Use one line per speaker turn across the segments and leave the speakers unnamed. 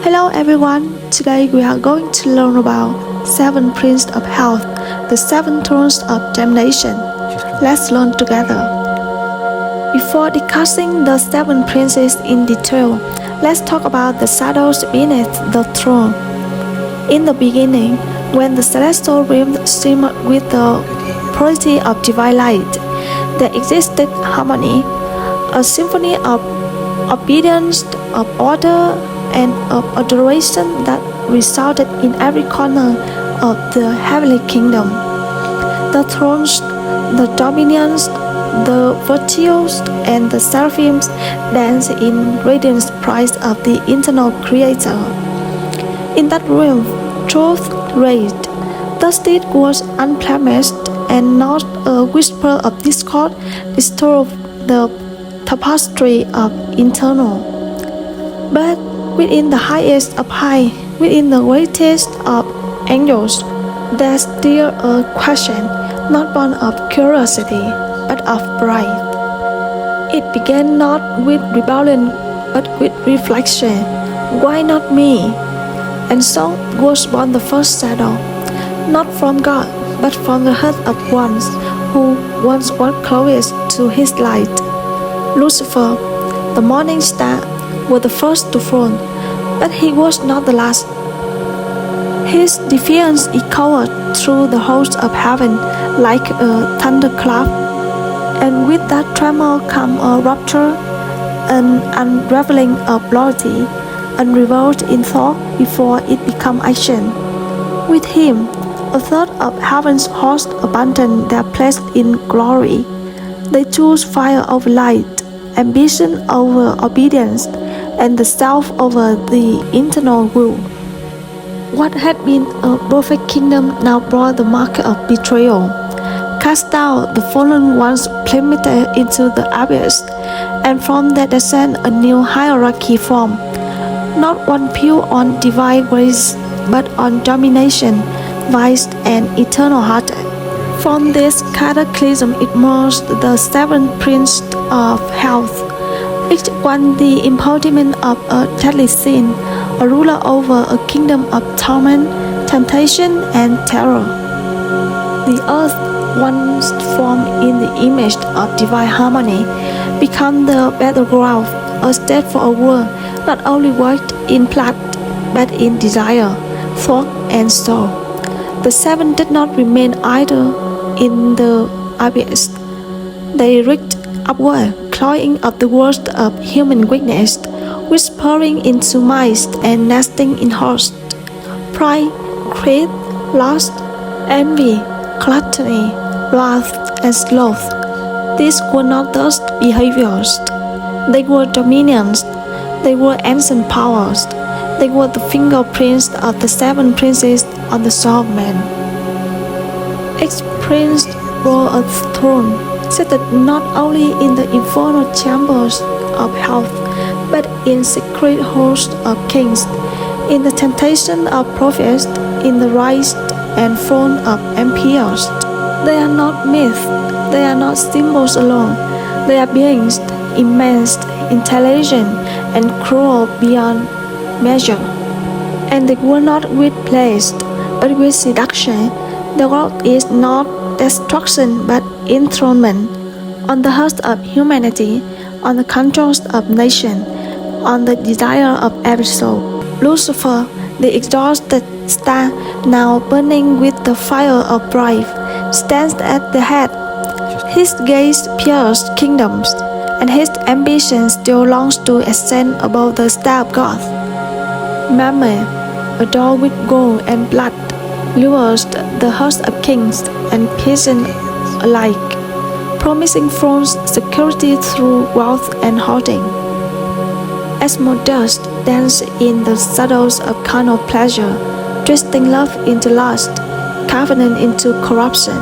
Hello everyone, today we are going to learn about 7 Princes of Hell, the 7 thrones of damnation. Let's learn together. Before discussing the 7 princes in detail, let's talk about the shadows beneath the throne. In the beginning, when the celestial realm shimmered with the purity of divine light, there existed harmony, a symphony of obedience, of order, and of adoration that resounded in every corner of the heavenly kingdom. The thrones, the dominions, the virtues, and the seraphims danced in radiant praise of the eternal Creator. In that realm, truth reigned. The state was unblemished, and not a whisper of discord disturbed the tapestry of eternal. But within the highest of high, within the greatest of angels, there's still a question, not born of curiosity, but of pride. It began not with rebellion, but with reflection. Why not me? And so was born the first shadow, not from God, but from the heart of one who once was closest to his light. Lucifer, the morning star, was the first to fall, but he was not the last. His defiance echoed through the host of heaven like a thunderclap, and with that tremor came a rupture, an unraveling of loyalty, unrevealed in thought before it became action. With him, a third of heaven's host abandoned their place in glory. They chose fire over light, ambition over obedience, and the self over the eternal will. What had been a perfect kingdom now brought the mark of betrayal. Cast down, the fallen ones plummeted into the abyss, and from that descent a new hierarchy formed, not one built on divine grace, but on domination, vice, and eternal hatred. From this cataclysm emerged the 7 princes of hell, each one the embodiment of a deadly sin, a ruler over a kingdom of torment, temptation, and terror. The earth, once formed in the image of divine harmony, became the battleground, a stage for a war not only worked in blood, but in desire, thought, and soul. The 7 did not remain idle in the abyss. They reached upward, clawing up the worst of human weakness, whispering into minds and nesting in hearts. Pride, greed, lust, envy, gluttony, wrath, and sloth. These were not those behaviors. They were dominions. They were ancient powers. They were the fingerprints of the 7 princes on the soul of man. Each prince bore a throne, seated not only in the infernal chambers of hell, but in secret hosts of kings, in the temptation of prophets, in the rise and fall of empires. They are not myths, they are not symbols alone, they are beings, immense, intelligent, and cruel beyond measure. And they were not with place, but with seduction. The goal is not destruction, but enthronement, on the hearts of humanity, on the conscience of nations, on the desire of every soul. Lucifer, the exhausted star, now burning with the fire of pride, stands at the head. His gaze pierced kingdoms, and his ambition still longs to ascend above the star of God. Mammon, adorned with gold and blood, lures the hearts of kings and peasants alike, promising thrones, security through wealth and hoarding. As modest dance in the shadows of carnal pleasure, twisting love into lust, covenant into corruption.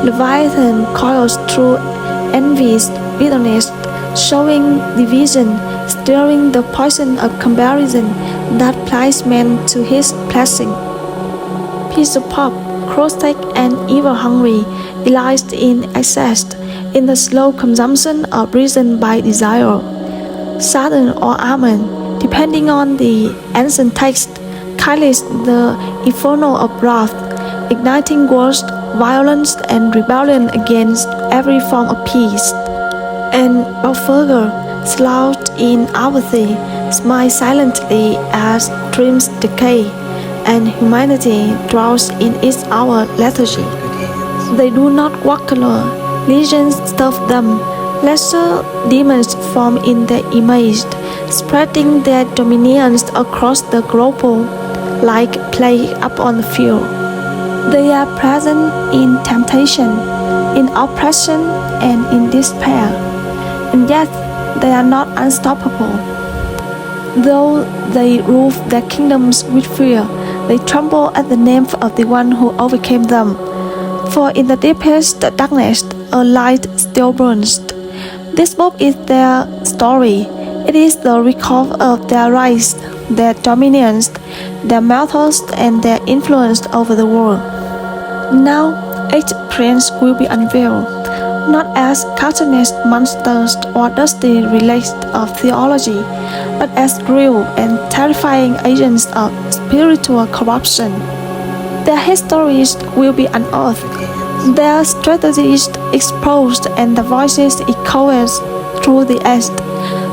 Leviathan coils through envy's bitterness, showing division, stirring the poison of comparison that plies man to his blessing. Beelzebub, cross-eyed and evil-hungry, delights in excess, in the slow consumption of reason by desire. Satan or Ammon, Depending on the ancient text, Kailis, the inferno of wrath, igniting wars, violence, and rebellion against every form of peace. And Belphegor, slouched in apathy, smiles silently as dreams decay, and humanity drowns in its hour lethargy. They do not walk alone, legions serve them, lesser demons form in their image, spreading their dominions across the globe like plague upon the field. They are present in temptation, in oppression, and in despair, and yet they are not unstoppable. Though they rule their kingdoms with fear, they tremble at the name of the one who overcame them. For in the deepest darkness, a light still burns. This book is their story. It is the record of their rise, their dominance, their methods, and their influence over the world. Now, each prince will be unveiled, not as cartoonish monsters or dusty relics of theology, but as real and terrifying agents of spiritual corruption. Their histories will be unearthed, their strategies exposed, and their voices echoed through the earth.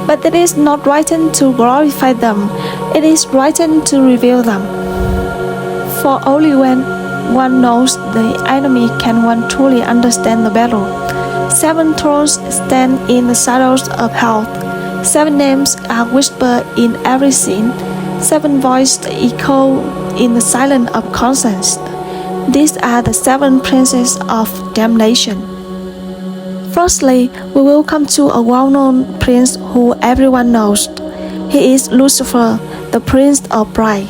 But it is not written to glorify them, it is written to reveal them. For only when one knows the enemy can one truly understand the battle. 7 thrones stand in the shadows of hell. 7 names are whispered in every scene. 7 voices echo in the silence of conscience. These are the 7 princes of damnation. Firstly, we will come to a well-known prince who everyone knows. He is Lucifer, the prince of pride.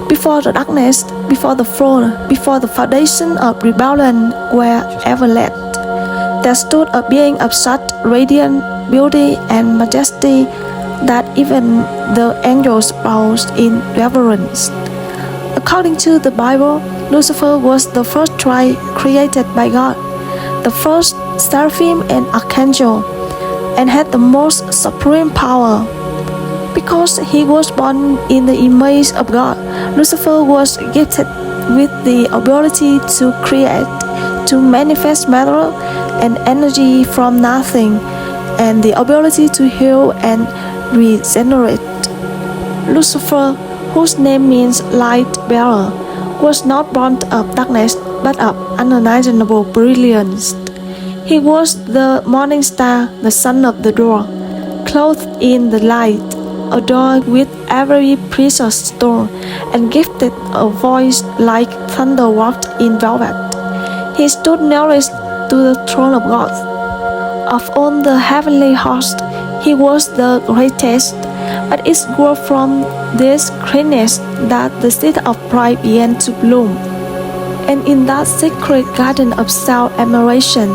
Before the darkness, before the throne, before the foundation of rebellion were ever laid, there stood a being of such radiant beauty and majesty that even the angels bowed in reverence. According to the Bible, Lucifer was the first tribe created by God, the first seraphim and archangel, and had the most supreme power. Because he was born in the image of God, Lucifer was gifted with the ability to create, to manifest matter and energy from nothing, and the ability to heal and regenerate. Lucifer, whose name means light bearer, was not born of darkness but of unimaginable brilliance. He was the morning star, the son of the dawn, clothed in the light, adorned with every precious stone, and gifted a voice like thunder wrapped in velvet. He stood nearest to the throne of God. Of all the heavenly host, he was the greatest, but it grew from this greatness that the seed of pride began to bloom. And in that secret garden of self-admiration,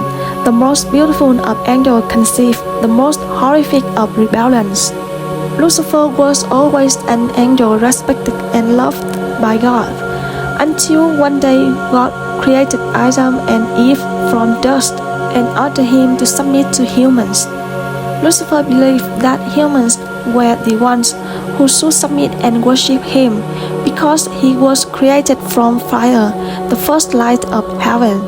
the most beautiful of angels conceived the most horrific of rebellions. Lucifer was always an angel respected and loved by God, until one day God created Adam and Eve from dust and ordered him to submit to humans. Lucifer believed that humans were the ones who should submit and worship him because he was created from fire, the first light of heaven.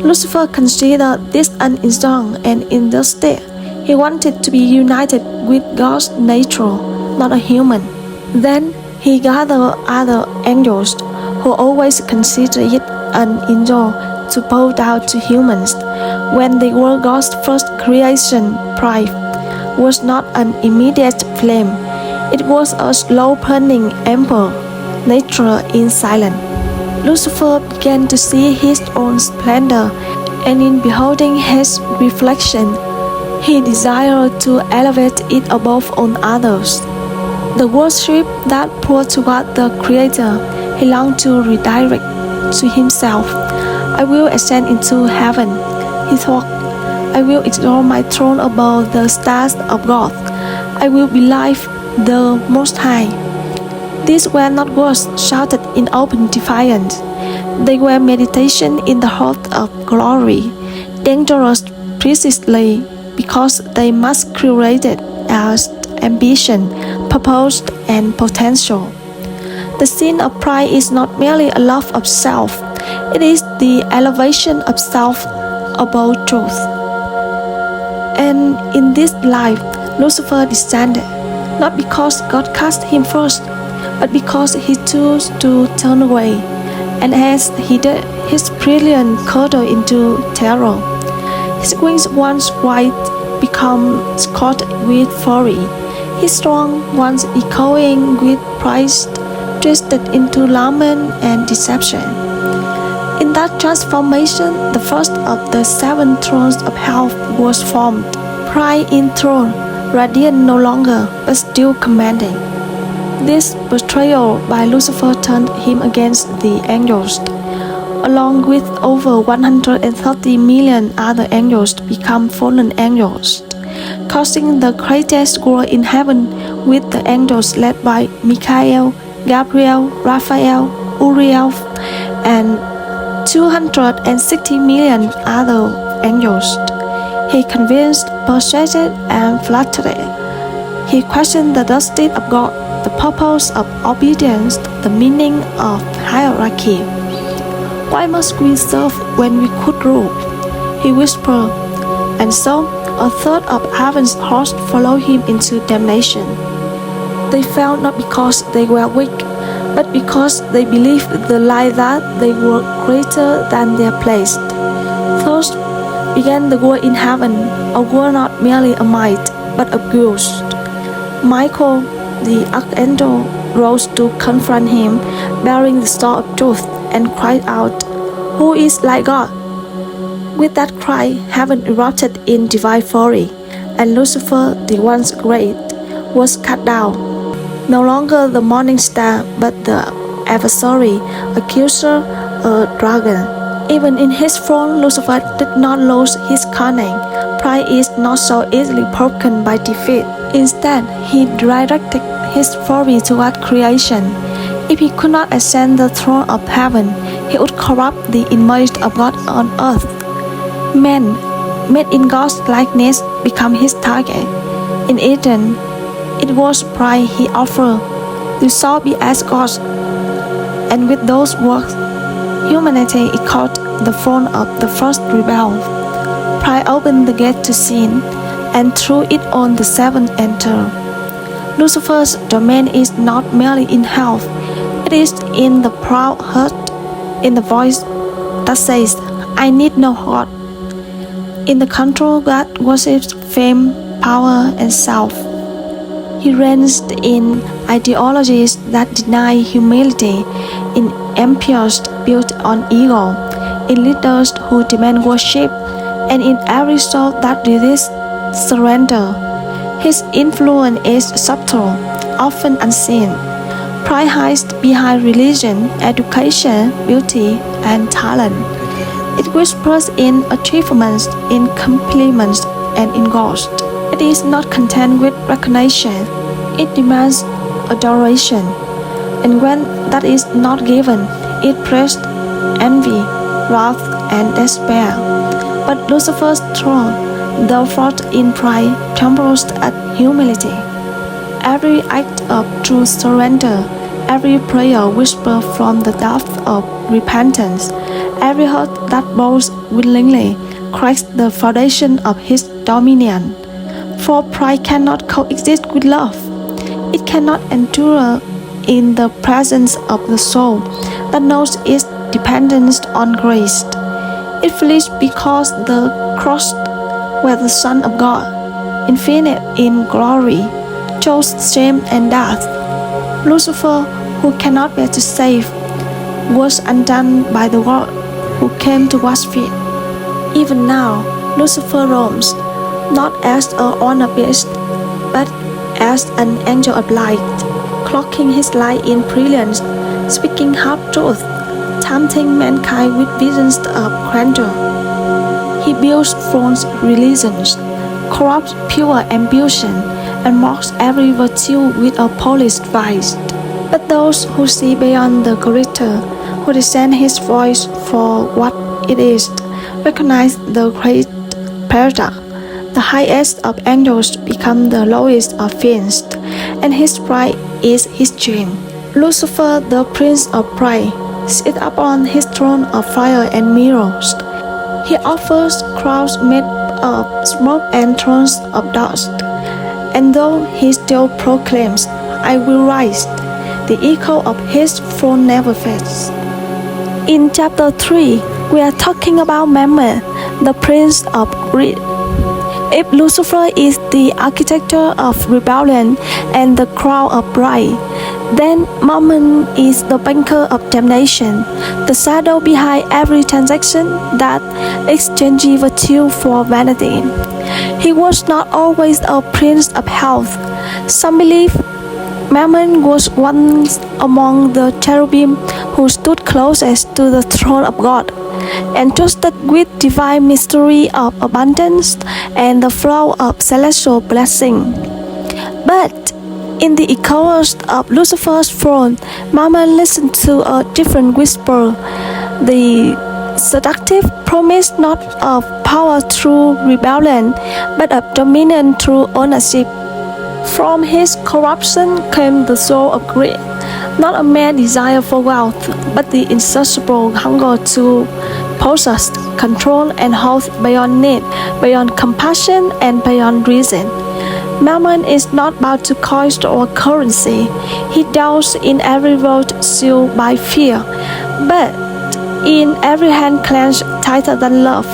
Lucifer considered this unjust, and instead he wanted to be united with God's nature, not a human. Then he gathered other angels who always considered it unjust to bow down to humans. When they were God's first creation, pride was not an immediate flame. It was a slow burning ember, nature in silence. Lucifer began to see his own splendor, and in beholding his reflection, he desired to elevate it above all others. The worship that poured to God the Creator, he longed to redirect to himself. I will ascend into heaven, he thought. I will exalt my throne above the stars of God. I will be like the Most High. These were not words shouted in open defiance. They were meditation in the heart of glory, dangerous precisely because they masqueraded as ambition, purpose, and potential. The sin of pride is not merely a love of self, it is the elevation of self above truth. And in this life, Lucifer descended, not because God cast him first, but because he chose to turn away, and as he did, his brilliant curdled into terror. His wings once white become scorched with fury, his strong once echoing with pride twisted into lament and deception. In that transformation, the first of the 7 thrones of hell was formed, pride enthroned, radiant no longer, but still commanding. This betrayal by Lucifer turned him against the angels, along with over 130 million other angels to become fallen angels, causing the greatest war in heaven with the angels led by Michael, Gabriel, Raphael, Uriel, and 260 million other angels. He convinced, persuaded, and flattered. He questioned the justice of God, the purpose of obedience, the meaning of hierarchy. Why must we serve when we could rule? He whispered, and so a third of heaven's host followed him into damnation. They fell not because they were weak, but because they believed the lie that they were greater than their place. Thus began the war in heaven, a war not merely of might, but of ghosts. Michael, the archangel, rose to confront him, bearing the sword of truth, and cried out, "Who is like God?" With that cry, heaven erupted in divine fury, and Lucifer, the once great, was cut down. No longer the morning star, but the adversary, accuser, a dragon. Even in his throne, Lucifer did not lose his cunning. Pride is not so easily broken by defeat. Instead, he directed his fury toward creation. If he could not ascend the throne of heaven, he would corrupt the image of God on earth. Men, made in God's likeness, become his target. In Eden, it was pride he offered, "You shall be as gods." And with those words, humanity echoed the throne of the first rebel. Pride opened the gate to sin, and through it on the 7 entered. Lucifer's domain is not merely in hell, it is in the proud heart, in the voice that says, "I need no God," in the control that worships fame, power, and self. He reigns in ideologies that deny humility, in empires built on ego, in leaders who demand worship, and in every soul that resists surrender. His influence is subtle, often unseen. Pride hides behind religion, education, beauty, and talent. It whispers in achievements, in compliments, and in ghosts. It is not content with recognition, it demands adoration. And when that is not given, it breeds envy, wrath, and despair. But Lucifer's throne, though fought in pride, trembles at humility. Every act of true surrender, every prayer whispered from the depth of repentance, every heart that bows willingly, cracks the foundation of his dominion. For pride cannot coexist with love. It cannot endure in the presence of the soul that knows its dependence on grace. It flees because the cross, where the Son of God, infinite in glory, chose shame and death. Lucifer, who cannot bear to save, was undone by the God who came to wash feet. Even now, Lucifer roams, not as an honored beast, but as an angel of light, cloaking his light in brilliance, speaking half-truth, tempting mankind with visions of grandeur. He builds false religions, corrupts pure ambition, and mocks every virtue with a polished vice. But those who see beyond the glitter, who discern his voice for what it is, recognize the great paradox. The highest of angels become the lowest of fiends, and his pride is his shame. Lucifer, the prince of pride, sits upon his throne of fire and mirrors. He offers crowns made of smoke and thrones of dust. And though he still proclaims, "I will rise," the echo of his throne never fades. In chapter 3, we are talking about Mammon, the prince of greed. If Lucifer is the architecture of rebellion and the crown of pride, then Mammon is the banker of damnation, the shadow behind every transaction that exchanges virtue for vanity. He was not always a prince of health. Some believe Mammon was once among the cherubim who stood closest to the throne of God, entrusted with divine mystery of abundance and the flow of celestial blessing. But in the echoes of Lucifer's throne, Mammon listened to a different whisper, the seductive promise not of power through rebellion, but of dominion through ownership. From his corruption came the soul of greed, not a mere desire for wealth, but the insatiable hunger to possess, control, and hold beyond need, beyond compassion, and beyond reason. Mammon is not bound to coins or currency. He deals in every world sealed by fear, but in every hand clenched tighter than love.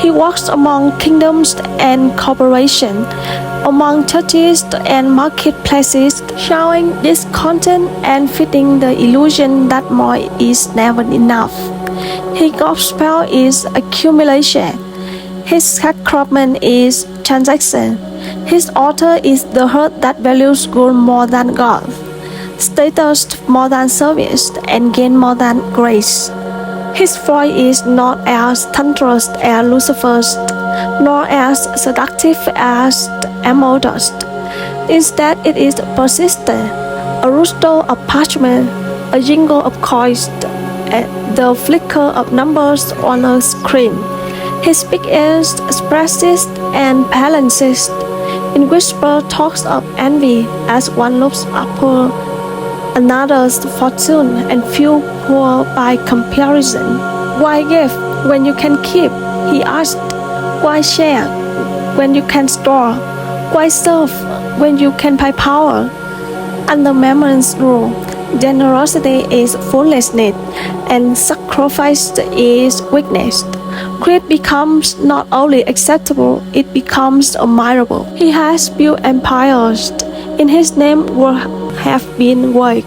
He walks among kingdoms and corporations, among churches and marketplaces, showing discontent and feeding the illusion that more is never enough. His gospel is accumulation. His sacrament is transaction. His altar is the heart that values gold more than God, status more than service, and gain more than grace. His voice is not as thunderous as Lucifer's, nor as seductive as Ammonites. Instead, it is persistent, a rustle of parchment, a jingle of coins, the flicker of numbers on a screen. His speech is expressive and balanced. In whisper talks of envy as one looks upon another's fortune and feel poor by comparison. Why give when you can keep? He asked. Why share when you can store? Why serve when you can buy power? Under Mammon's rule, generosity is foolishness and sacrifice is weakness. Greed becomes not only acceptable, it becomes admirable. He has built empires. In his name will have been work.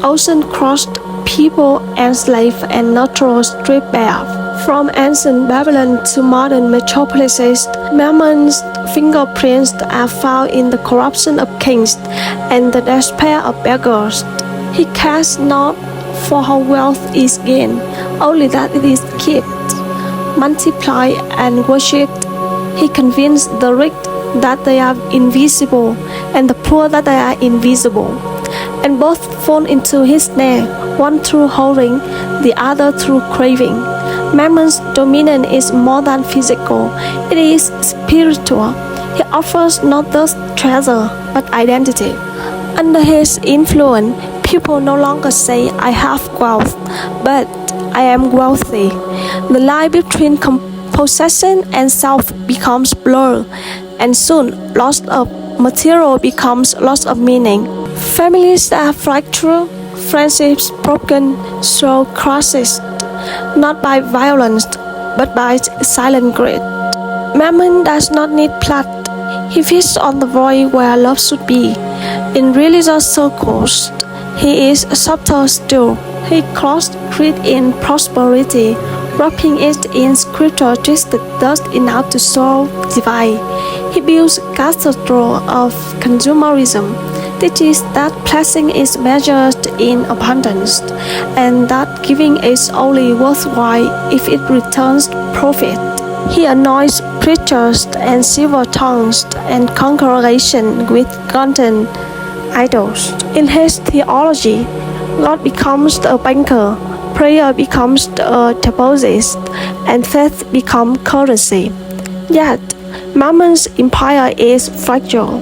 Ocean crossed, people enslaved and natural stripped bare. From ancient Babylon to modern metropolises, Mammon's fingerprints are found in the corruption of kings and the despair of beggars. He cares not for how wealth is gained, only that it is kept, multiplied, and worshipped. He convinced the rich that they are invisible and the poor that they are invisible, and both fall into his snare, one through hoarding, the other through craving. Mammon's dominion is more than physical, it is spiritual. He offers not just treasure, but identity. Under his influence, people no longer say, "I have wealth," but "I am wealthy." The line between possession and self becomes blurred, and soon loss of material becomes loss of meaning. Families are fractured, friendships broken, soul crushes, not by violence, but by silent greed. Mammon does not need blood. He feeds on the void where love should be. In religious circles, he is subtle still. He clothes greed in prosperity, wrapping it in scripture twisted just enough to show divine. He builds cathedral of consumerism, teaches that blessing is measured in abundance, and that giving is only worthwhile if it returns profit. He anoints preachers and silver tongues and congregation with golden idols. In his theology, God becomes a banker, prayer becomes a deposit, and faith becomes currency. Yet,
Mammon's empire is fragile,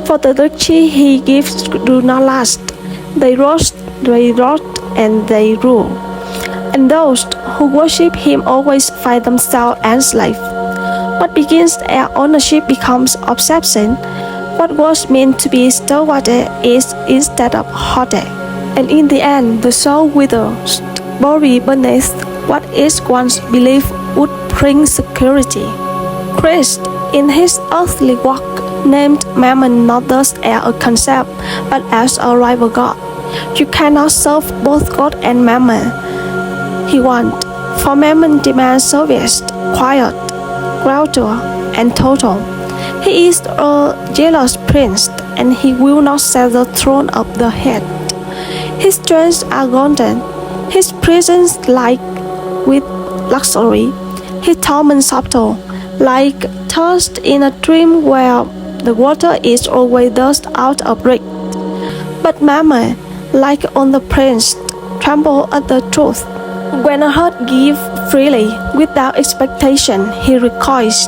for the riches he gives do not last. They rot, and they rule. And those who worship him always find themselves enslaved. What begins as ownership becomes obsession. What was meant to be stewarded is instead of hoarded. And in the end, the soul withers, buried beneath what it once believed would bring security. Christ, in his earthly walk, named Mammon not thus as a concept, but as a rival god. You cannot serve both God and Mammon, he warned, for Mammon demands service, quiet, gradual, and total. He is a jealous prince, and he will not set the throne of the head. His strengths are golden, his prisons like with luxury, his torment subtle, like thirst in a dream where the water is always thirst out of reach. But Mammon, like on the prince, tremble at the truth. When a heart gives freely, without expectation, he recoils.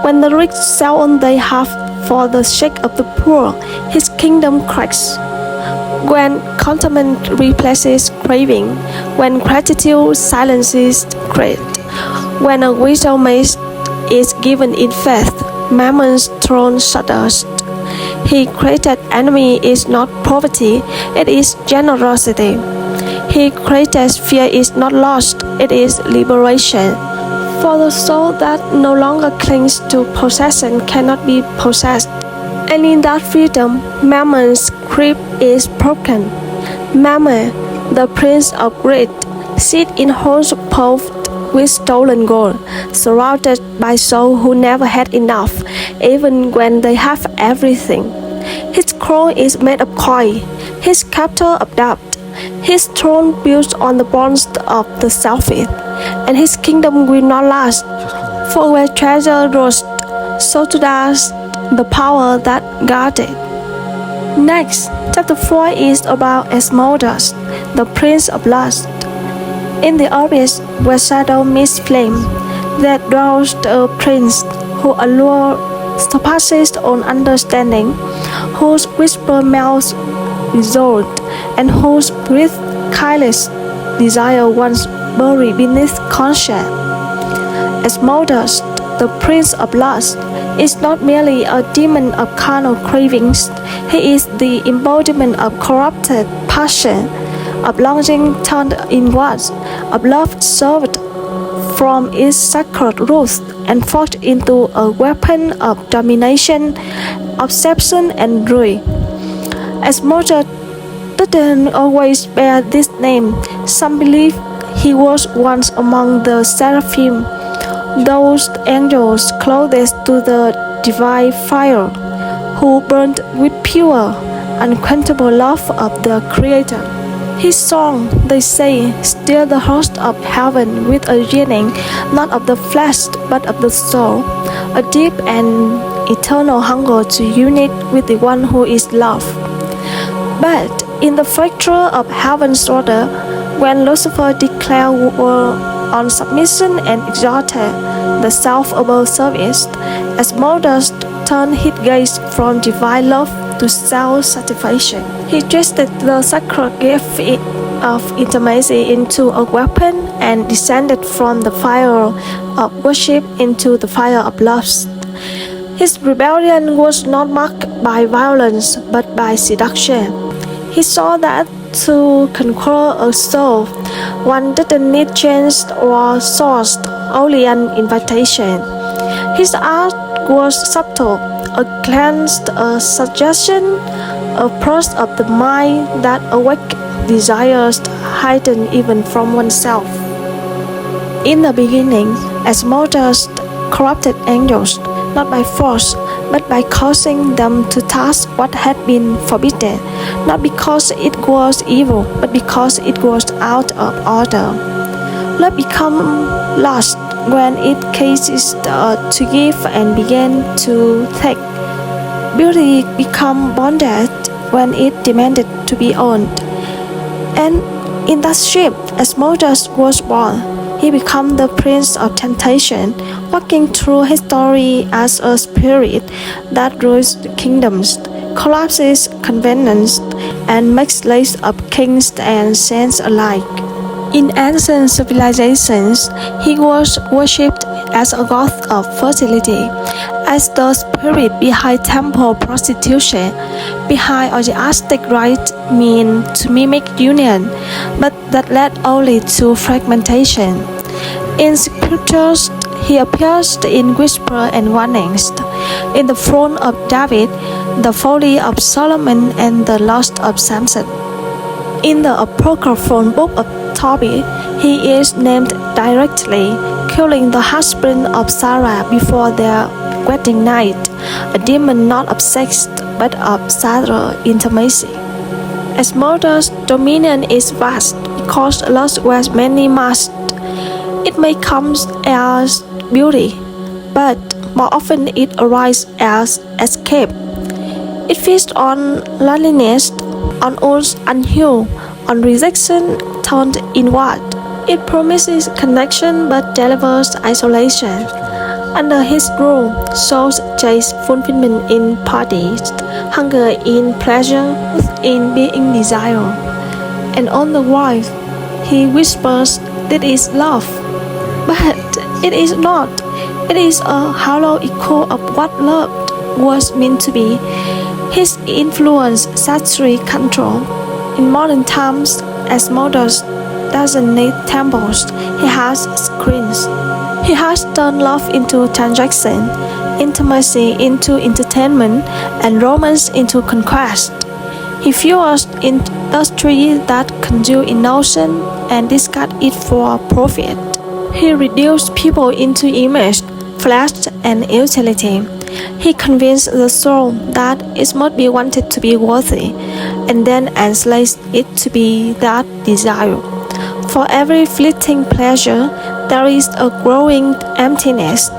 When the rich sell on their half for the sake of the poor, his kingdom cracks. When contentment replaces craving, when gratitude silences greed, when a wisdom is given in faith, Mammon's throne shudders. His created enemy is not poverty, it is generosity. His greatest fear is not loss, it is liberation. For the soul that no longer clings to possession cannot be possessed. And in that freedom, Mammon's grip is broken. Mammon, the prince of greed, sits in halls puffed with stolen gold, surrounded by souls who never had enough, even when they have everything. His crown is made of coin, his scepter of doubt, his throne built on the bones of the selfish, and his kingdom will not last. For where treasure rots, so to does the power that guards it. Next, chapter 4 is about Asmodeus, the prince of lust. In the abyss where shadow meets flame, there dwells a prince who allure surpasses on understanding, whose whisper melts resolved, and whose breath careless desire once buried beneath conscience. Asmodeus, the prince of lust, is not merely a demon of carnal cravings, he is the embodiment of corrupted passion, of longing turned inwards, of love served from its sacred roots and forged into a weapon of domination, obsession, and ruin. Asmodeus didn't always bear this name. Some believe he was once among the seraphim, those angels clothed to the divine fire, who burned with pure, unquenchable love of the Creator. His song, they say, stirred the host of heaven with a yearning, not of the flesh, but of the soul, a deep and eternal hunger to unite with the one who is love. But in the fracture of heaven's order, when Lucifer declared war on submission and exalted the self above service, Asmodeus turned his gaze from divine love to self-satisfaction. He twisted the sacred gift of intimacy into a weapon and descended from the fire of worship into the fire of lust. His rebellion was not marked by violence but by seduction. He saw that to conquer a soul, one didn't need chains or swords, only an invitation. His art was subtle, a glance, a suggestion, a pulse of the mind that awake desires hidden even from oneself. In the beginning, Asmodeus corrupted angels, not by force, but by causing them to task what had been forbidden, not because it was evil, but because it was out of order. Love became lust when it ceased to give and began to take. Beauty became bondage when it demanded to be owned. And in that shift, Asmodeus was born. he becomes the prince of temptation, walking through history as a spirit that rules kingdoms, collapses covenants, and makes slaves of kings and saints alike. In ancient civilizations, he was worshipped as a god of fertility, as the spirit behind temple prostitution, behind orgiastic rites meant to mimic union, but that led only to fragmentation. In scriptures, he appears in whisper and warnings, in the throne of David, the folly of Solomon, and the lust of Samson. In the apocryphal book of Tobit, he is named directly, killing the husband of Sarah before their wedding night, a demon not of sex but of sexual intimacy. Asmodeus' dominion is vast because lust wears many masks. It may come as beauty, but more often it arises as escape. It feeds on loneliness, on wounds unhealed, on rejection turned inward. It promises connection but delivers isolation. Under his rule, souls chase fulfillment in parties, hunger in pleasure, in being desired. And on the wife, he whispers, "This is love." But it is not. It is a hollow echo of what love was meant to be. His influence saturates control. In modern times, Asmodeus doesn't need temples, he has screens. He has turned love into transaction, intimacy into entertainment, and romance into conquest. He fuels industry that consumes innocence and discards it for profit. He reduced people into image, flesh, and utility. He convinced the soul that it must be wanted to be worthy, and then enslaves it to be that desire. For every fleeting pleasure, there is a growing emptiness,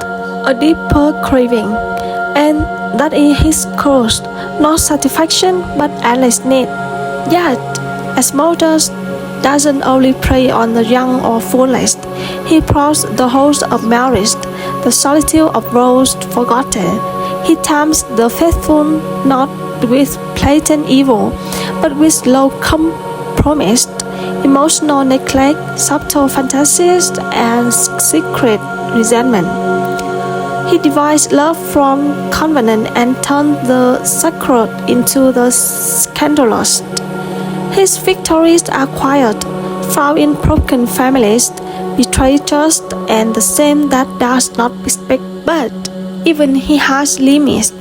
a deeper craving, and that is his curse, not satisfaction but endless need. Yet, Asmodeus doesn't only prey on the young or foolish, he prods the host of marriage, the solitude of those forgotten. He tempts the faithful not with blatant evil, but with low compromise, emotional neglect, subtle fantasies, and secret resentment. He divides love from covenant and turns the sacred into the scandalous. His victories are quiet, found in broken families, betray trust, and the same that does not respect, but even he has limits.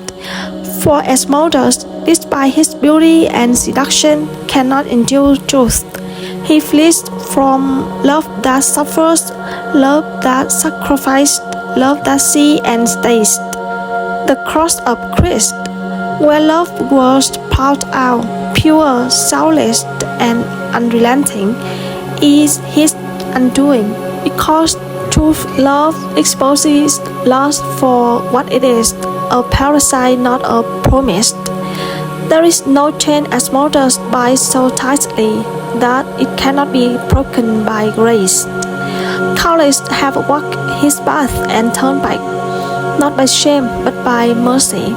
For Asmodeus, despite his beauty and seduction, cannot endure truth. He flees from love that suffers, love that sacrifices, love that sees and stays. The cross of Christ, where love was poured out, pure, soulless, and unrelenting, is his undoing, because truth love exposes lust for what it is, a parasite, not a promise. There is no chain Asmodeus binds so tightly that it cannot be broken by grace. Countless have walked his path and turned back, not by shame but by mercy.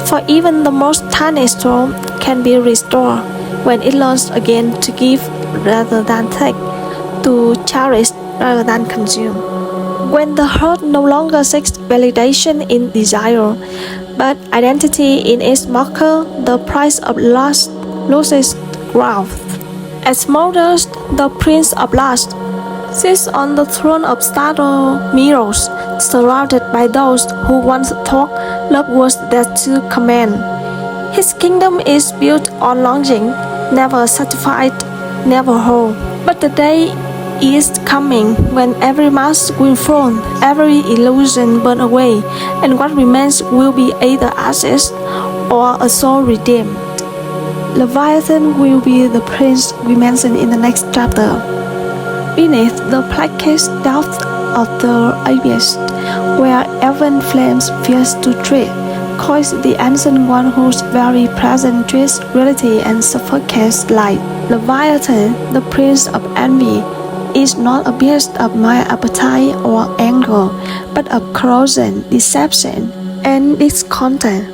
For even the most tiny storm can be restored when it learns again to give rather than take, to cherish rather than consume. When the heart no longer seeks validation in desire, but identity in its marker, the price of lust loses ground. Asmodeus, the prince of lust, sits on the throne of startled mirrors, surrounded by those who once thought love was their true command. His kingdom is built on longing, never satisfied, never whole. But the day is coming when every mask will fall, every illusion burn away, and what remains will be either ashes or a soul redeemed. Leviathan will be the prince we mention in the next chapter. Beneath the blackest depths of the abyss, where even flames fears to tread, coils the ancient one whose very presence dreads reality and suffocates light. Leviathan, the prince of envy,
is not a beast of my appetite or anger, but of corruption, deception, and discontent.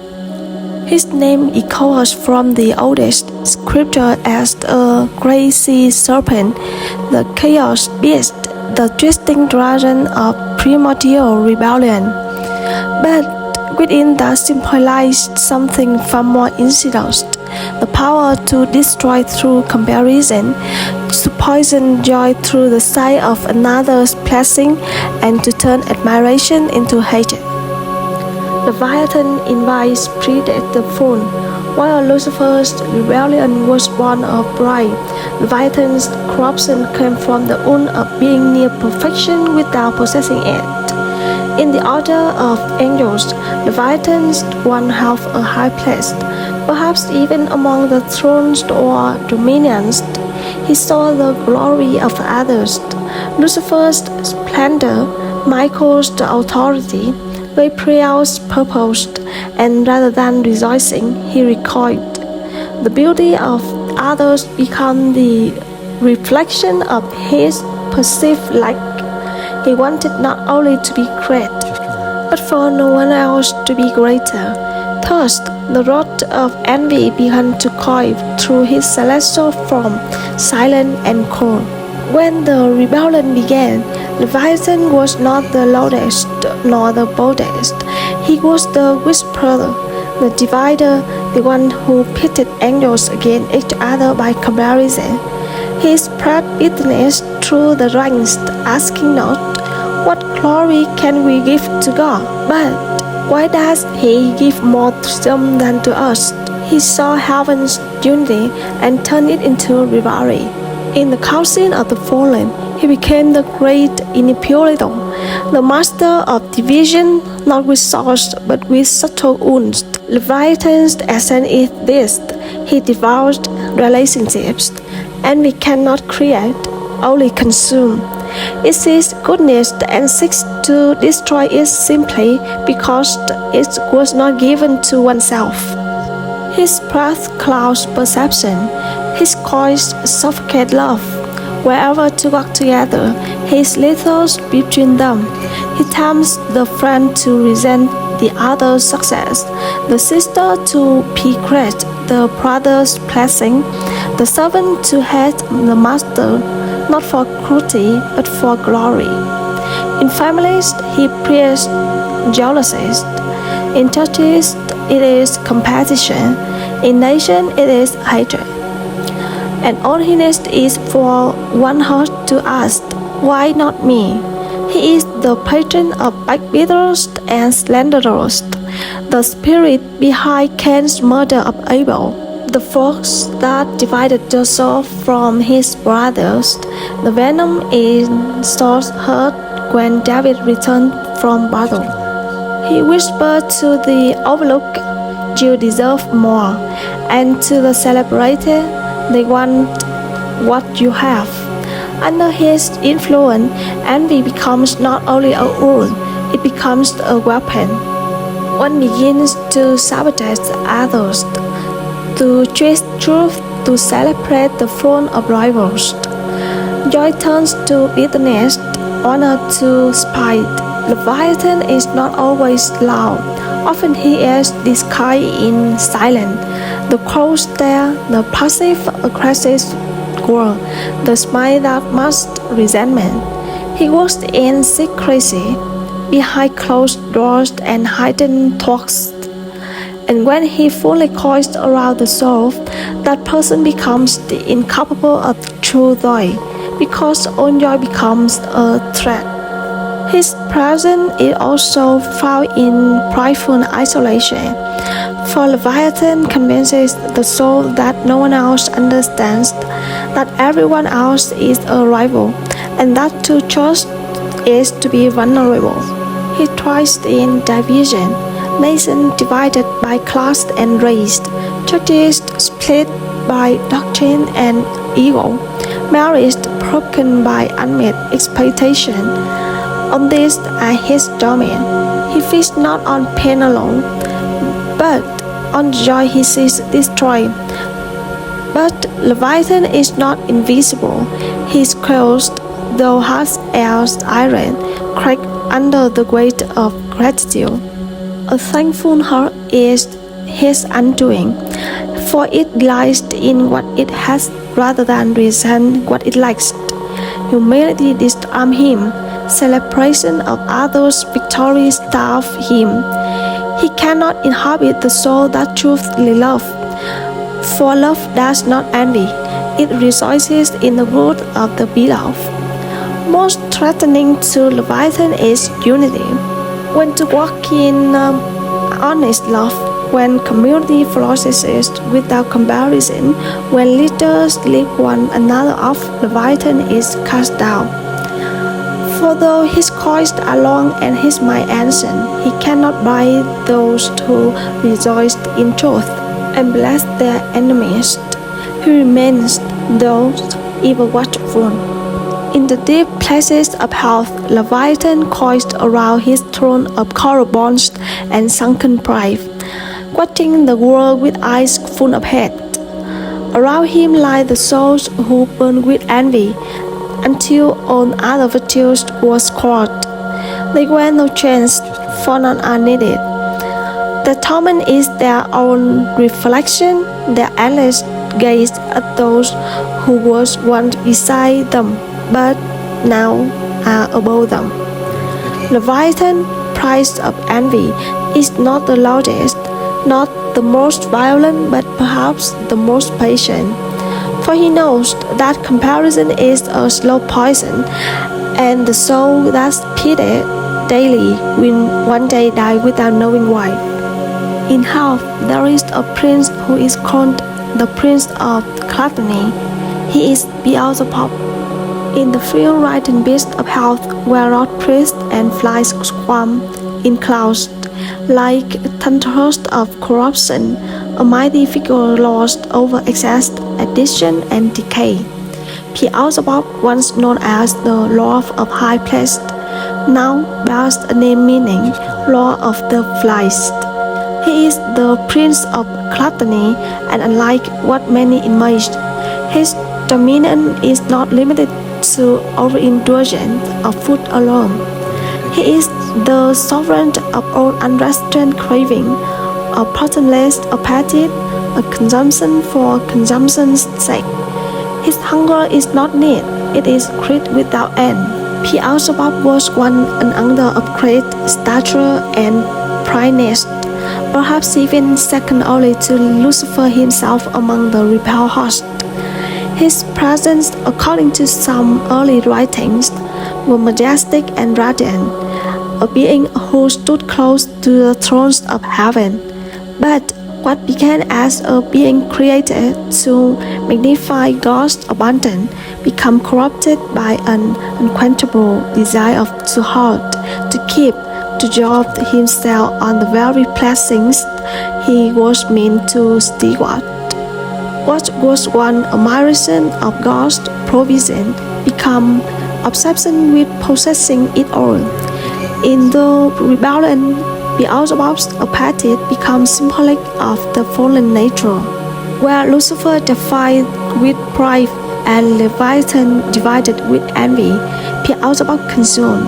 His name echoes from the oldest scripture as a great sea serpent, the chaos beast, the twisting dragon of primordial rebellion. But within that simply lies something far more insidious, the power to destroy through comparison, to poison joy through the sight of another's blessing, and to turn admiration into hatred. Leviathan invites pride at the throne. While Lucifer's rebellion was born of pride, Leviathan's corruption came from the wound of being near perfection without possessing it. In the order of angels, Leviathan's one held a high place, perhaps even among the thrones or dominions. He saw the glory of others, Lucifer's splendor, Michael's authority. Gabriel's purposed, and rather than rejoicing, he recoiled. The beauty of others became the reflection of his perceived lack. He wanted not only to be great, but for no one else to be greater. Thus, the rod of envy began to coil through his celestial form, silent and cold. When the rebellion began, Leviathan was not the loudest nor the boldest. He was the whisperer, the divider, the one who pitted angels against each other by comparison. He spread bitterness through the ranks, asking not, "What glory can we give to God?" but "Why does He give more to them than to us?" He saw heaven's unity and turned it into rivalry. In the council of the fallen, he became the great manipulator, the master of division, not with swords but with subtle wounds. Leviathan's essence is this: he devours relationships, and we cannot create, only consume. It sees goodness and seeks to destroy it simply because it was not given to oneself. His breath clouds perception, his coils suffocate love. Wherever two work together, he is lethal between them. He tempts the friend to resent the other's success, the sister to be great, the brother's blessing, the servant to hate the master, not for cruelty, but for glory. In families, he breeds jealousy. In churches, it is competition. In nation, it is hatred. And all he needs is for one heart to ask, "Why not me?" He is the patron of backbiters and slanderers, the spirit behind Cain's murder of Abel, the fox that divided Joseph from his brothers, the venom in Saul's heart when David returned from battle. He whispered to the overlooked, "You deserve more," and to the celebrated, "They want what you have." Under his influence, envy becomes not only a wound, it becomes a weapon. One begins to sabotage others, to twist truth, to celebrate the throne of rivals. Joy turns to bitterness, honor to spite. Leviathan is not always loud. Often he is disguised in silence. The cold stare, the passive-aggressive growl, the smile that masks resentment. He works in secrecy, behind closed doors and hidden talks. And when he fully coils around the soul, that person becomes the incapable of true joy, because all joy becomes a threat. His presence is also found in prideful isolation. For Leviathan convinces the soul that no one else understands, that everyone else is a rival, and that to trust is to be vulnerable. He thrives in division, nations divided by class and race, churches split by doctrine and ego, marriage broken by unmet expectation. On this are his domain. He feeds not on pain alone, but on joy he sees destroyed. But Leviathan is not invisible. He is clothed
though hard as iron, crack under the weight of gratitude. A thankful heart is his undoing, for it lies in what it has rather than resent what it lacks. Humility disarms him, celebration of others' victories starve him. He cannot inhabit the soul that truly loves, for love does not envy, it rejoices in the good of the beloved. Most threatening to Leviathan is unity. When to walk in honest love, when community flourishes without comparison, when leaders lift one another up, Leviathan is cast down. For though his coils are long and his might ancient, he cannot bind those who rejoice in truth and bless their enemies. He remains those ever watchful. In the deep places of hell, Leviathan coils around his throne of coral bones and sunken pride, watching the world with eyes full of hate. Around him lie the souls who burn with envy, until all other virtues was scorched. They wear no chains, for none are needed. Their torment is their own reflection, their endless gaze at those who was once beside them, but now are above them. Leviathan, price of envy, is not the loudest, not the most violent, but perhaps the most patient. For he knows that comparison is a slow poison, and the soul that's pitied daily will one day die without knowing why. In hell there is a prince who is called the Prince of Gluttony. He is Beelzebub. In the field-ridden beast of hell, whereof priests and flies swarm in clouds, like thunderous of corruption, a mighty figure lost over excess, addiction, and decay. Beelzebub, once known as the Lord of High Place, now bears a name meaning Lord of the Flies. He is the Prince of Gluttony, and unlike what many imagine, his dominion is not limited to overindulgence of food alone. He is the sovereign of all unrestrained craving, a bottomless appetite, a consumption for consumption's sake. His hunger is not need, it is greed without end. Beelzebub was one and under of great stature and prightness, perhaps even second only to Lucifer himself among the rebel host. His presence, according to some early writings, was majestic and radiant, a being who stood close to the thrones of heaven. But what began as a being created to magnify God's abundance became corrupted by an unquenchable desire of to hold, to keep, to job himself on the very blessings he was meant to steward. What was one admiration of God's provision became obsession with possessing it all. In the rebellion, Beelzebub's appetite becomes symbolic of the fallen nature. Where Lucifer defied with pride and Leviathan divided with envy, Beelzebub consumed.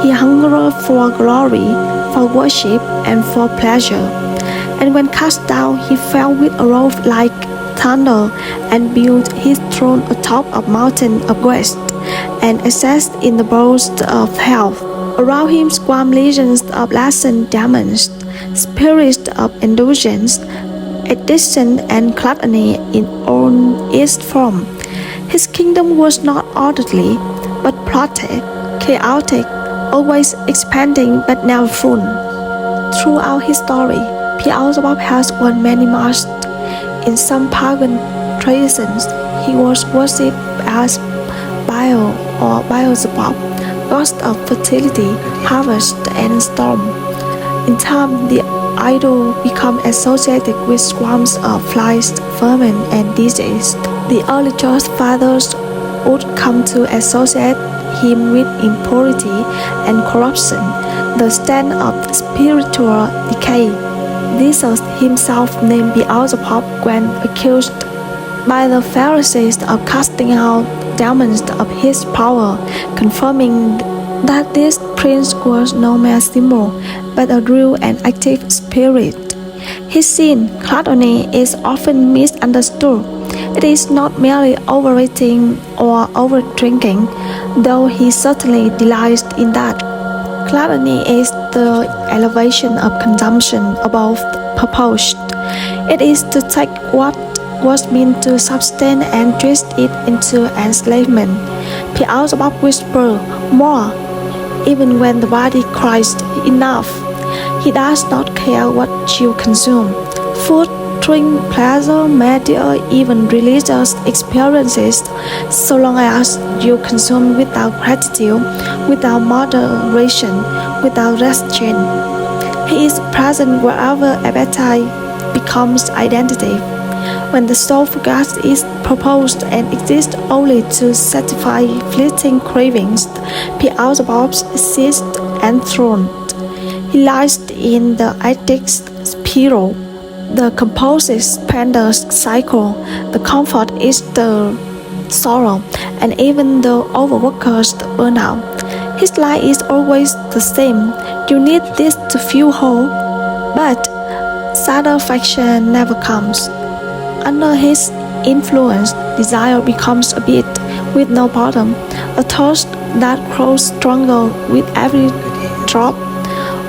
He hungered for glory, for worship, and for pleasure. And when cast down, he fell with a roar like thunder and built his throne atop a mountain of waste and accessed in the bowels of hell. Around him swarm legions of lessened demons, spirits of indulgence, addiction, and gluttony in all its form. His kingdom was not orderly, but plotted, chaotic, always expanding but never full. Throughout his story, Beelzebub has worn many masks. In some pagan traditions, he was worshipped as Baal or Beelzebub, gods of fertility, harvest, and storm. In time, the idol became associated with swarms of flies, vermin, and disease. The early church fathers would come to associate him with impurity and corruption, the stand of spiritual decay. Jesus himself named Beelzebub when accused by the Pharisees of casting out
demons of his power, confirming that this prince was no mere symbol, but a real and active spirit. His sin, gluttony, is often misunderstood. It is not merely overeating or overdrinking, though he certainly delights in that. Gluttony is the elevation of consumption above purpose. It is to take what was meant to sustain and twist it into enslavement. 𝐶𝐈𝐶𝐵 whispered, "More," even when the body cries, "Enough." He does not care what you consume. Food, drink, pleasure, media, even religious experiences, so long as you consume without gratitude, without moderation, without restraint. He is present wherever appetite becomes identity. When the soul forgets its purpose and exists only to satisfy fleeting cravings, 𝐶𝐈𝐶𝐵 exists enthroned. He lies in the addict's spiral, the compulsive spender cycle, the comfort is the sorrow, and even the overworker's burnout. His life is always the same. You need this to feel whole, but satisfaction never comes. Under his influence, desire becomes a pit with no bottom, a thirst that grows stronger with every drop.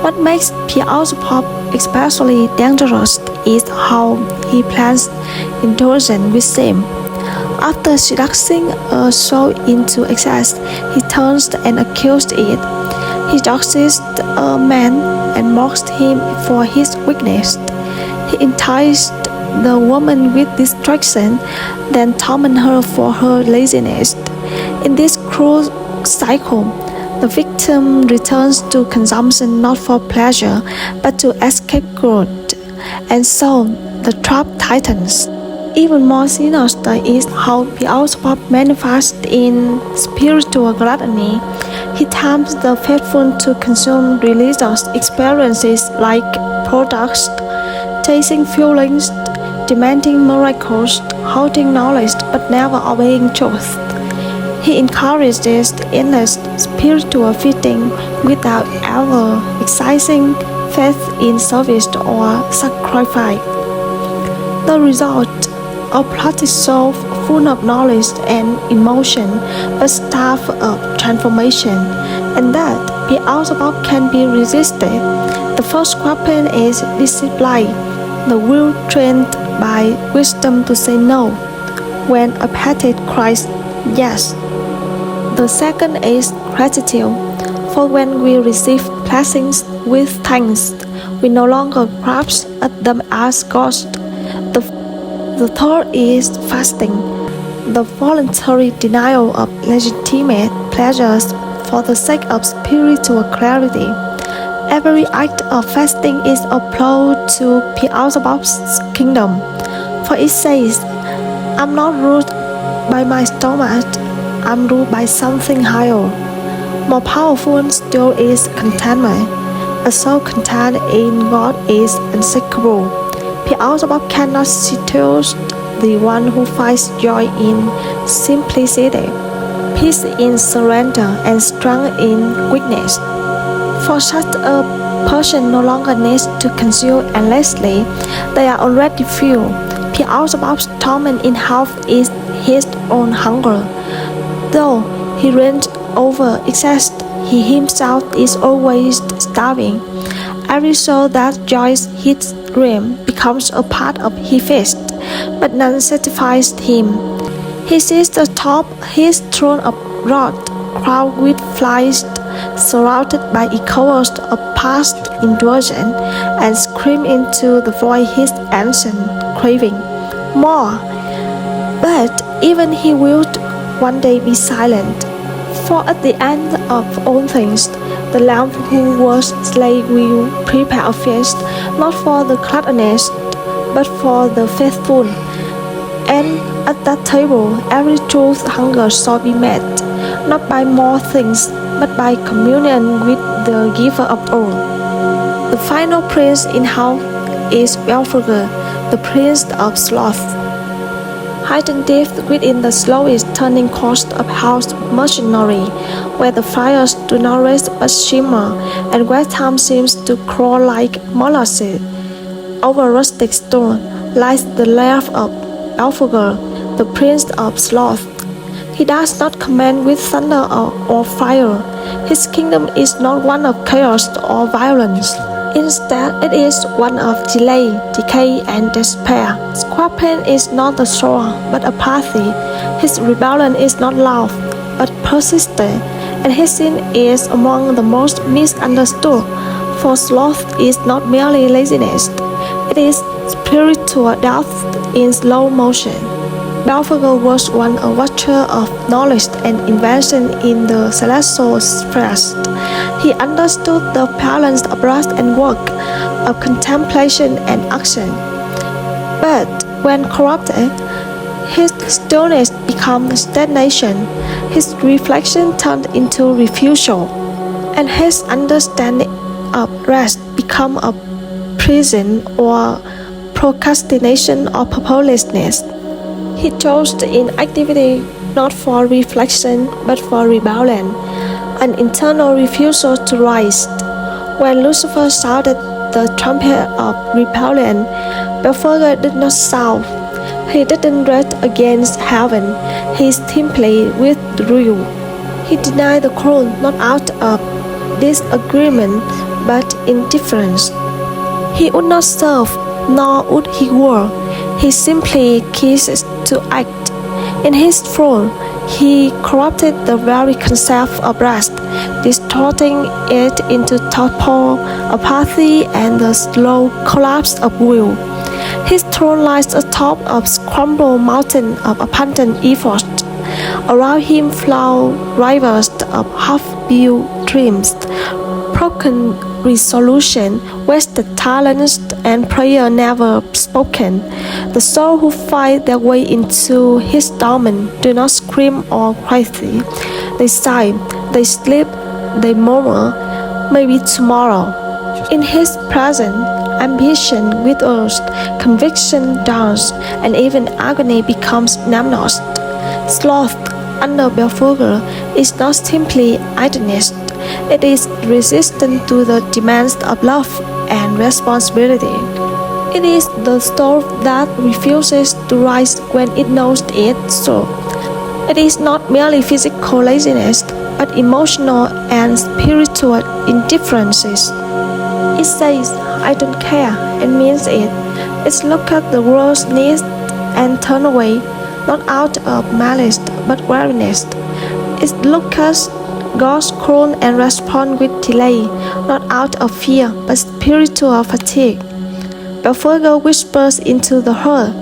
What makes 𝐶𝐈𝐶𝐵 especially dangerous is how he plants indulgence with shame. After seducing a soul into excess, he turns and accuses it. He judges a man and mocks him for his weakness. He enticed the woman with distraction, then torment her for her laziness. In this cruel cycle, the victim returns to consumption not for pleasure, but to escape growth. And so, the trap tightens. Even more sinister is how 𝐶𝐈𝐶𝐵 manifests in spiritual gluttony. He tempts the faithful to consume religious experiences like products, chasing feelings, demanding miracles, holding knowledge but never obeying truth. He encourages endless spiritual feeding without ever exercising faith in service or sacrifice. The result, a plotted soul full of knowledge and emotion, but starved of transformation, and that 𝐶𝐈𝐶𝐵 can be resisted. The first weapon is discipline, the will trained by wisdom to say no when appetite cries yes. The second is gratitude, for when we receive blessings with thanks, we no longer grasp at them as gods. The third is fasting, the voluntary denial of legitimate pleasures for the sake of spiritual clarity. Every act of fasting is a blow to 𝐶𝐈𝐶𝐵's kingdom, for it says, "I'm not ruled by my stomach, I'm ruled by something higher." More powerful still is contentment. A soul content in God is unshakable. 𝐶𝐈𝐶𝐵 cannot seduce the one who finds joy in simplicity, peace in surrender, and strength in weakness. For such a person no longer needs to consume endlessly. They are already filled. 𝐶𝐈𝐶𝐵's torment in hell is his own hunger. Though he reigns over excess, he himself is always starving. Every soul that joins his realm becomes a part of his feast, but none satisfies him. He sits atop his throne of wrath, crowned with flies, surrounded by echoes of past indulgence, and screams into the void his ancient craving. More. But even he will one day be silent, for at the end of all things, the Lamb who was slain will prepare a feast, not for the gluttonous, but for the faithful. And at that table, every truth hunger shall be met, not by more things, but by communion with the giver of all. The final prince in hell is Beelzebub, the prince of sloth.
hidden deep within the slowest turning course of house machinery, where the fires do not rest but shimmer, and where time seems to crawl like molasses. Over rustic stone lies the lair of Beelzebub, the prince of sloth. He does not command with thunder or fire. His kingdom is not one of chaos or violence. Instead, it is one of delay, decay, and despair. His weapon is not the sword, but apathy. His rebellion is not love, but persistent, and his sin is among the most misunderstood. For sloth is not merely laziness, it is spiritual death in slow motion. Beelzebub was once a watcher of knowledge and invention in the celestial spheres. He understood the balance of rest and work, of contemplation and action. But when corrupted, his stillness became stagnation, his reflection turned into refusal, and his understanding of rest became a prison or procrastination or purposelessness. He chose inactivity not for reflection but for rebellion, an internal refusal to rise. When Lucifer sounded the trumpet of rebellion, Beelzebub did not sound. He didn't rage against heaven, he simply withdrew. He denied the crown not out of disagreement but indifference. He would not serve, nor would he work. He simply ceased to act. In his throne, he corrupted the very concept of rest, distorting it into torpor, apathy, and the slow collapse of will. His throne lies atop a crumbled mountain of abundant effort. Around him flow rivers of half-built dreams, broken resolution, wasted talents, and prayer never spoken. The souls who fight their way into his domain do not scream or cry. They sigh, they sleep, they murmur, maybe tomorrow. In his presence, ambition withers, conviction dawns, and even agony becomes numbness. Sloth under Beelzebub is not simply idleness. It is resistant to the demands of love and responsibility. It is the soul that refuses to rise when it knows it's so. It is not merely physical laziness, but emotional and spiritual indifferences. It says, I don't care, and means it. It looks at the world's needs and turns away, not out of malice, but weariness. It looks at God's crown and responds with delay, not out of fear, but spiritual fatigue. Beelzebub whispers into the heart,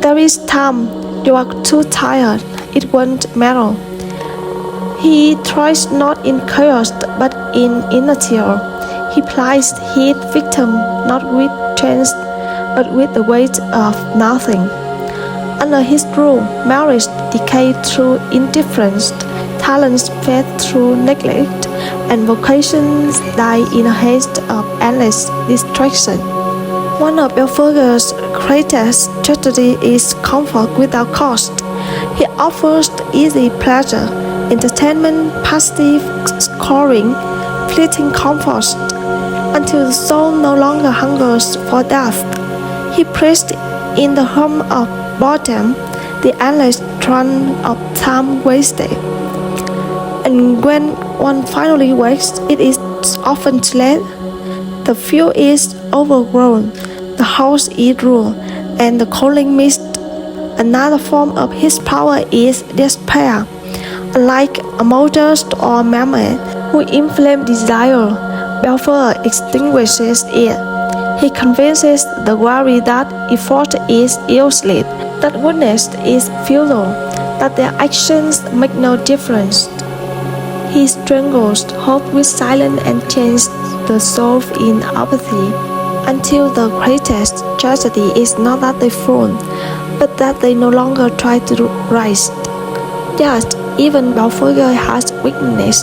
there is time, you are too tired, it won't matter. He thrives not in chaos, but in inertia. He plies his victim not with chains, but with the weight of nothing. Under his rule, marriage decayed through indifference, talents fade through neglect, and vocations die in a haste of endless distraction. One of Beelzebub's greatest tragedy is comfort without cost. He offers easy pleasure, entertainment, passive scoring, fleeting comforts, until the soul no longer hungers for death. He preached in the home of boredom, the endless run of time wasted. And when one finally wakes, it is often too late. The field is overgrown, the house is ruined, and the calling missed. Another form of his power is despair. Unlike a motorist or mammoth who inflame desire, Beelzebub extinguishes it. He convinces the weary that effort is useless, that goodness is futile, that their actions make no difference. He strangles hope with silence and chains the soul in apathy, until the greatest tragedy is not that they fall, but that they no longer try to rise. Yet, even Beelzebub has weakness.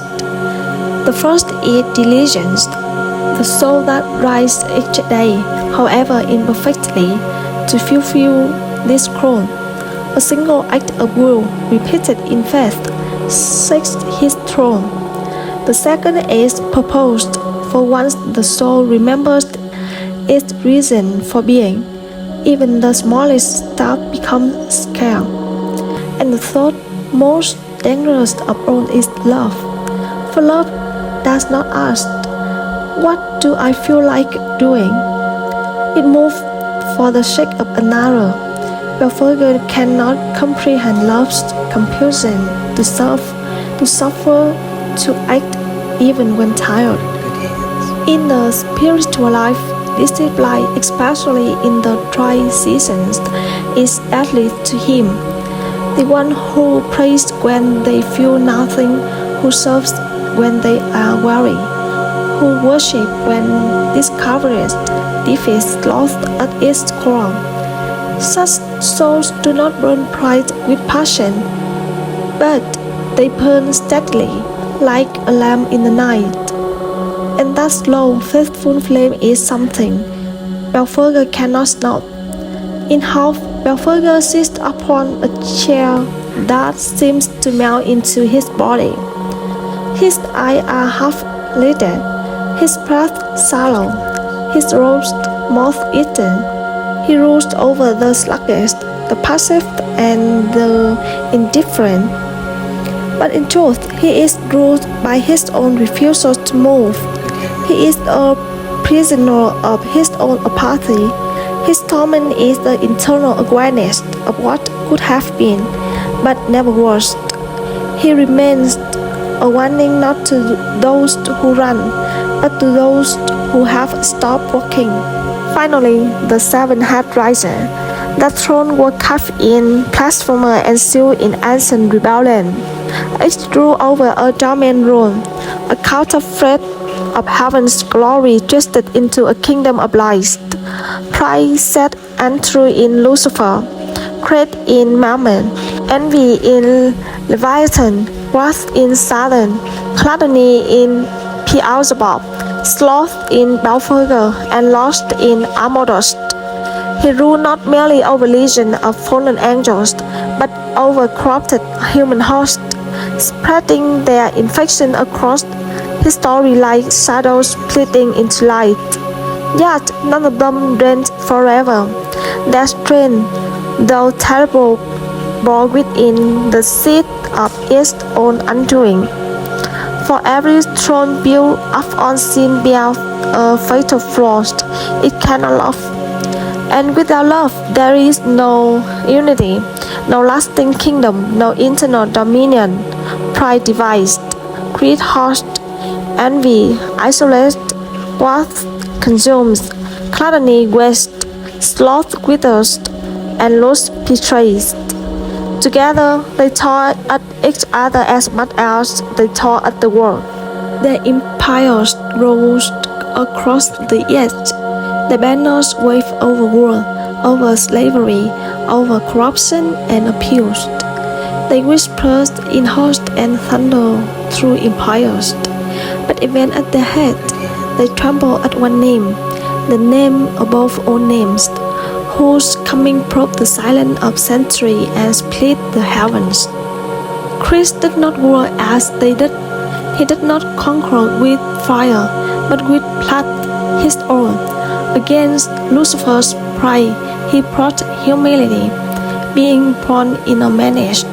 The first is diligence, the soul that rises each day, however imperfectly, to fulfill this crown. A single act of will, repeated in faith, seeks his throne. The second is purposed, for once the soul remembers its reason for being, even the smallest stuff becomes scale. And the third, most dangerous of all, is love. For love does not ask, "What do I feel like doing?" It moves for the sake of another. Belphegor cannot comprehend love's compulsion to serve, to suffer, to act even when tired. In the spiritual life, discipline, especially in the dry seasons, is deadly to him. The one who prays when they feel nothing, who serves when they are weary, who worship when discouraged, defeats sloth at its core. Such souls do not burn pride with passion, but they burn steadily, like a lamp in the night. And that slow, faithful flame is something Belphegor cannot stop. In half, Belphegor sits upon a chair that seems to melt into his body. His eyes are half-lidded, his breath shallow, his robes moth-eaten. He rules over the sluggish, the passive, and the indifferent. But in truth, he is ruled by his own refusal to move. He is a prisoner of his own apathy. His torment is the internal awareness of what could have been, but never was. He remains a warning not to those who run, but to those who have stopped walking. Finally, the seven head riser. That throne was carved in blasphemer and sealed in ancient rebellion. It ruled over a domain rule, a counterfeit of heaven's glory twisted into a kingdom of lies. Pride set entry in Lucifer, greed in Mammon, envy in Leviathan, wrath in Satan, gluttony in Beelzebub, sloth in Belphegor, and lust in Asmodeus. He ruled not merely over legions of fallen angels, but over corrupted human hosts, spreading their infection across history like shadows splitting into light. Yet none of them reigned forever. Their strength, though terrible, bore within the seed of its own undoing. For every throne built of unseen bears a fatal flaw. It cannot love. And without love, there is no unity, no lasting kingdom, no eternal dominion. Pride divides, greed hosts, envy isolates, wrath consumes, gluttony wastes, sloth withers, and lust betrays. Together, they tore at each other as much as they tore at the world. Their empires rose across the earth. Their banners wave over war, over slavery, over corruption and abuse. They whispered in host and thunder through empires. But even at their head, they tremble at one name, the name above all names, whose coming broke the silence of centuries and split the heavens. Christ did not rule as they did. He did not conquer with fire, but with blood, his own. Against Lucifer's pride, he brought humility, being born in a manger.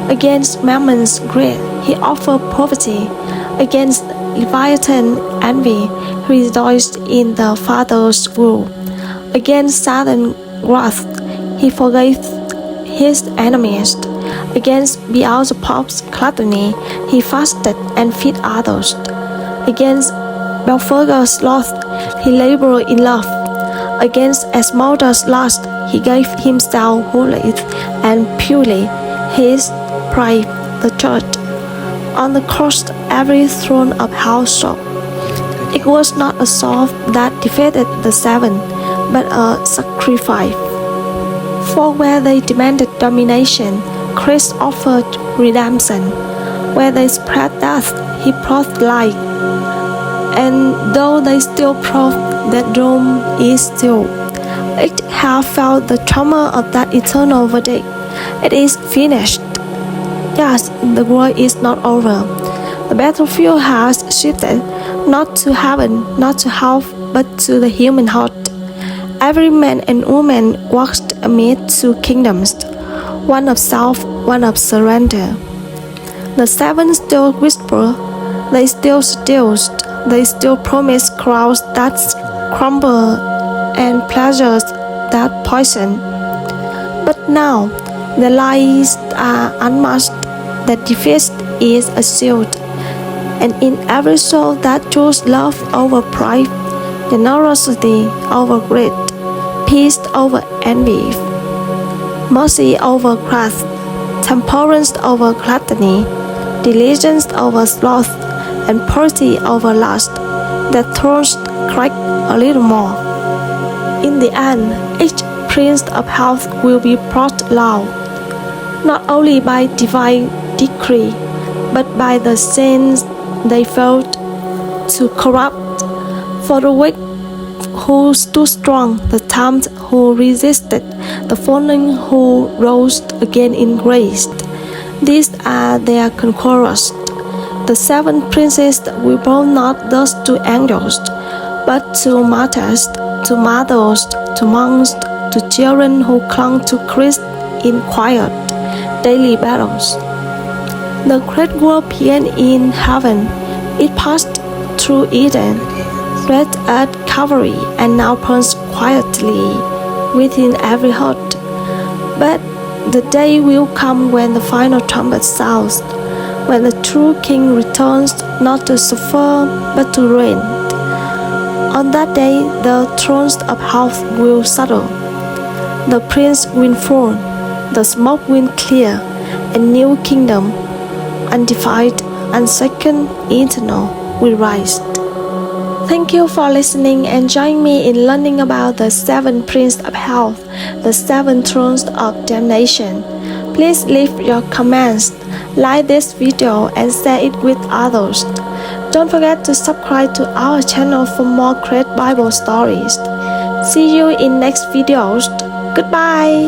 Against Mammon's greed, he offered poverty. Against Leviathan envy, he rejoiced in the Father's will. Against Satan's wrath, he forgave his enemies. Against Beelzebub's gluttony, he fasted and fed others. Against Belphegor's sloth, he labored in love. Against Asmodeus' lust, he gave himself wholly and purely, his bride, the church. On the cross, every throne of hell shook. It was not a sword that defeated the seven, but a sacrifice. For where they demanded domination, Christ offered redemption. Where they spread death, he brought light. And though they still prove that Rome is still, it have felt the trauma of that eternal verdict, It is finished. Yes, the war is not over. The battlefield has shifted, not to heaven, not to hell, but to the human heart. Every man and woman walks amid two kingdoms, one of self, one of surrender. The seven still whisper, they still seduce, they still promise crowns that crumble and pleasures that poison. But now, the lies are unmasked, the defeat is assured, and in every soul that chooses love over pride, generosity over greed, peace over envy, mercy over wrath, temperance over gluttony, diligence over sloth, and purity over lust, that thrones crack a little more. In the end, each prince of health will be brought low, not only by divine decree, but by the sins they failed to corrupt. For the weak who stood strong, the tempted who resisted, the fallen who rose again in grace. These are their conquerors. The seven princes will bow not thus to angels, but to martyrs, to mothers, to monks, to children who clung to Christ in quiet, daily battles. The great war began in heaven. It passed through Eden, read at Calvary, and now burns quietly within every heart. But the day will come when the final trumpet sounds, when the true King returns not to suffer but to reign. On that day, the thrones of health will settle, the prince will fall, the smoke will clear, a new kingdom, undivided, unshaken, eternal, will rise. Thank you for listening and join me in learning about the seven princes of hell, the seven thrones of damnation. Please leave your comments, like this video and share it with others. Don't forget to subscribe to our channel for more great Bible stories. See you in next videos. Goodbye.